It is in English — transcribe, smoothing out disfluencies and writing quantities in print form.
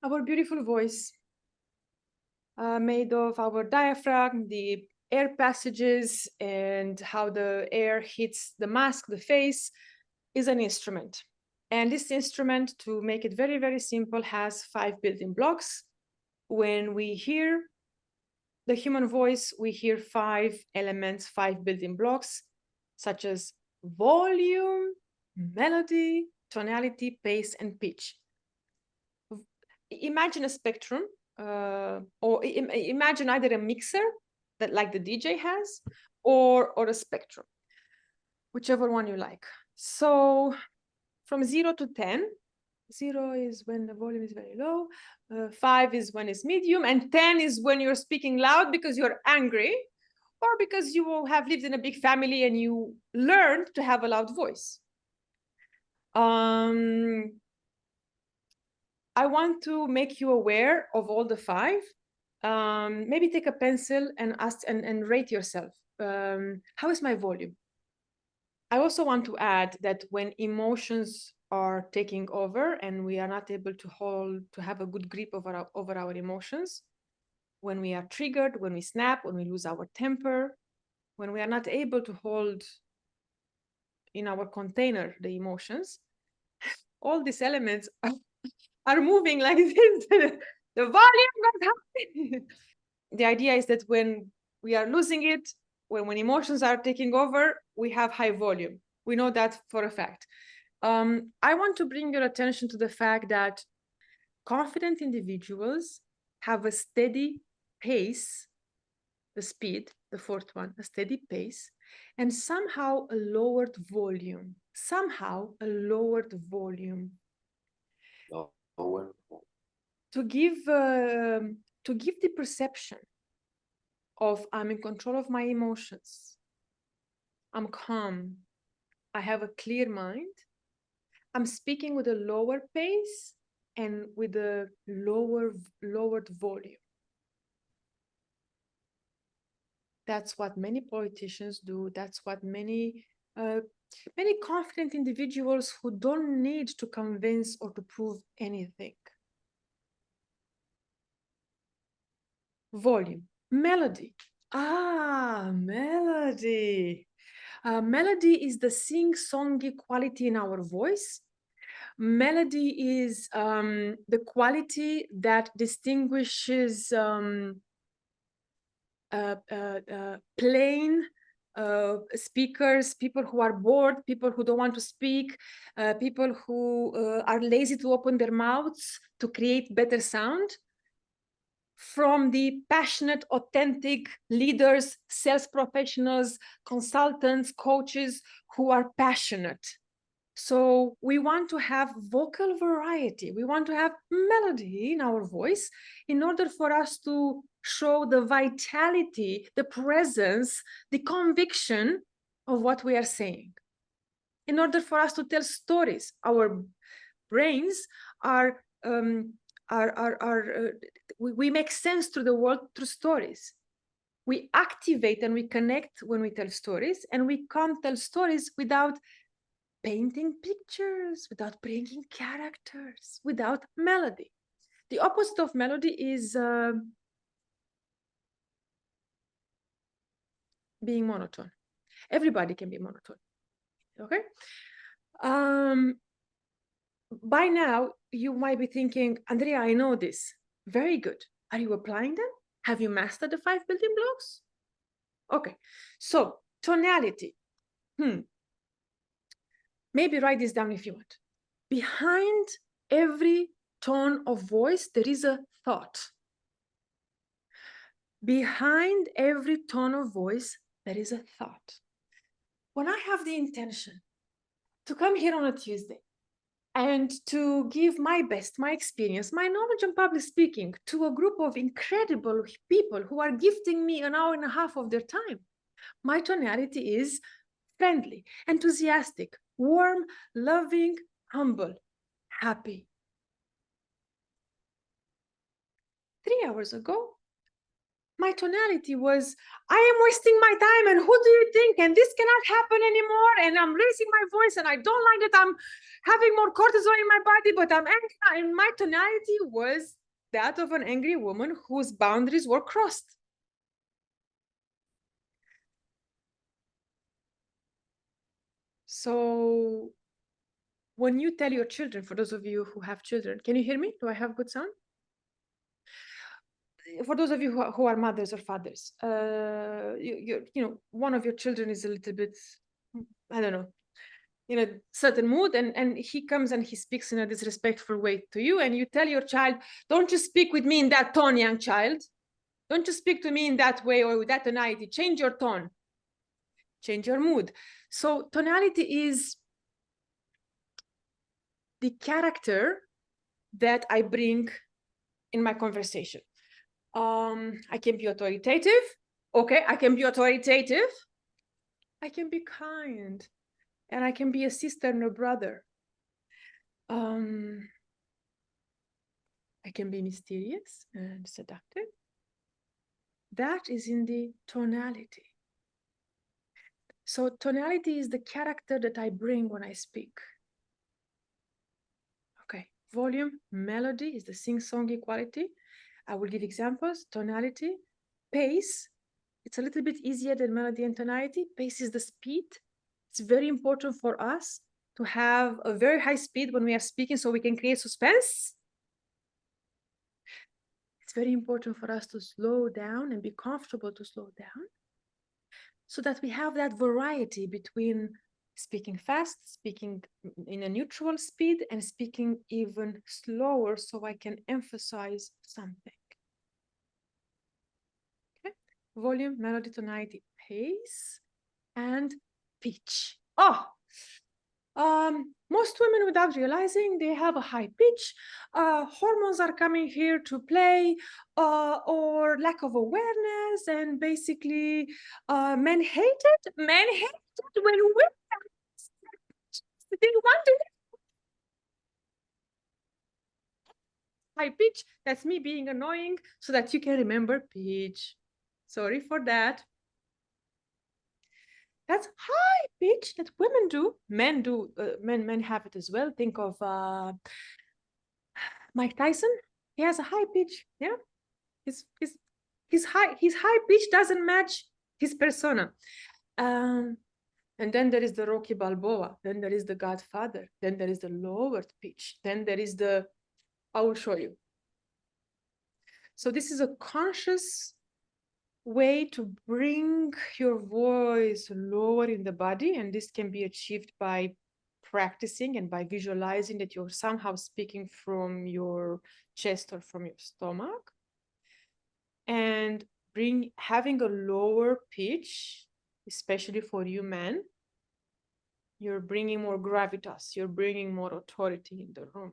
Our beautiful voice, made of our diaphragm, the air passages, and how the air hits the mask, the face, is an instrument. And this instrument, to make it very, very simple, has 5 building blocks. When we hear the human voice, we hear 5 elements, 5 building blocks, such as volume, melody, tonality, pace, and pitch. Imagine a spectrum, or imagine either a mixer that like the DJ has, or a spectrum, whichever one you like. So from 0 to 10, 0 is when the volume is very low, 5 is when it's medium, and 10 is when you're speaking loud because you're angry, or because you have lived in a big family and you learned to have a loud voice. I want to make you aware of all the 5. Maybe take a pencil and ask and rate yourself. How is my volume? I also want to add that when emotions are taking over and we are not able to have a good grip over our emotions, when we are triggered, when we snap, when we lose our temper, when we are not able to hold in our container the emotions, all these elements are moving like this. The volume goes up. The idea is that when we are losing it, when emotions are taking over, we have high volume. We know that for a fact. I want to bring your attention to the fact that confident individuals have a steady pace, the speed, the 4th one, a steady pace, and somehow a lowered volume. To give the perception of I'm in control of my emotions. I'm calm. I have a clear mind. I'm speaking with a lower pace and with a lowered volume. That's what many politicians do. That's what many confident individuals who don't need to convince or to prove anything. Volume. Melody. Melody. Melody is the sing-songy quality in our voice. Melody is the quality that distinguishes plain speakers, people who are bored, people who don't want to speak, people who are lazy to open their mouths to create better sound, from the passionate, authentic leaders, sales professionals, consultants, coaches who are passionate. So we want to have vocal variety. We want to have melody in our voice in order for us to show the vitality, the presence, the conviction of what we are saying. In order for us to tell stories, our brains we make sense to the world through stories. We activate and we connect when we tell stories, and we can't tell stories without painting pictures, without bringing characters, without melody. The opposite of melody is being monotone. Everybody can be monotone, okay? By now, you might be thinking, Andrea, I know this. Very good. Are you applying them? Have you mastered the 5 building blocks? Okay, so tonality. Maybe write this down if you want. Behind every tone of voice, there is a thought. Behind every tone of voice, there is a thought. When I have the intention to come here on a Tuesday and to give my best, my experience, my knowledge on public speaking to a group of incredible people who are gifting me an hour and a half of their time, my tonality is friendly, enthusiastic, warm, loving, humble, happy. 3 hours ago, my tonality was, I am wasting my time, and who do you think? And this cannot happen anymore. And I'm raising my voice, and I don't like that I'm having more cortisol in my body, but I'm angry. And my tonality was that of an angry woman whose boundaries were crossed. So when you tell your children, for those of you who have children, can you hear me? Do I have good sound? For those of you who are mothers or fathers, you know, one of your children is a little bit, I don't know, in a certain mood, and he comes and he speaks in a disrespectful way to you, and you tell your child, don't you speak with me in that tone, young child. Don't you speak to me in that way or with that tonality. Change your tone. Change your mood. So tonality is the character that I bring in my conversation. I can be authoritative. Okay, I can be authoritative. I can be kind, and I can be a sister and a brother. I can be mysterious and seductive. That is in the tonality. So tonality is the character that I bring when I speak. Okay, volume, melody is the sing-songy quality. I will give examples. Tonality, pace. It's a little bit easier than melody and tonality. Pace is the speed. It's very important for us to have a very high speed when we are speaking so we can create suspense. It's very important for us to slow down and be comfortable to slow down so that we have that variety between speaking fast, speaking in a neutral speed, and speaking even slower so I can emphasize something. Okay? Volume, melody, tonality, pace, and pitch. Most women, without realizing, they have a high pitch. Hormones are coming here to play, or lack of awareness, and basically, men hate it. Men hate it when women they want to high pitch. That's me being annoying, so that you can remember pitch. Sorry for that. That's high pitch that women do. Men do. Men have it as well. Think of Mike Tyson. He has a high pitch. Yeah, his high pitch doesn't match his persona. And then there is the Rocky Balboa. Then there is the Godfather. Then there is the lowered pitch. Then there is the. I will show you. So this is a conscious way to bring your voice lower in the body, and this can be achieved by practicing and by visualizing that you're somehow speaking from your chest or from your stomach, and having a lower pitch, especially for you men. You're bringing more gravitas, you're bringing more authority in the room.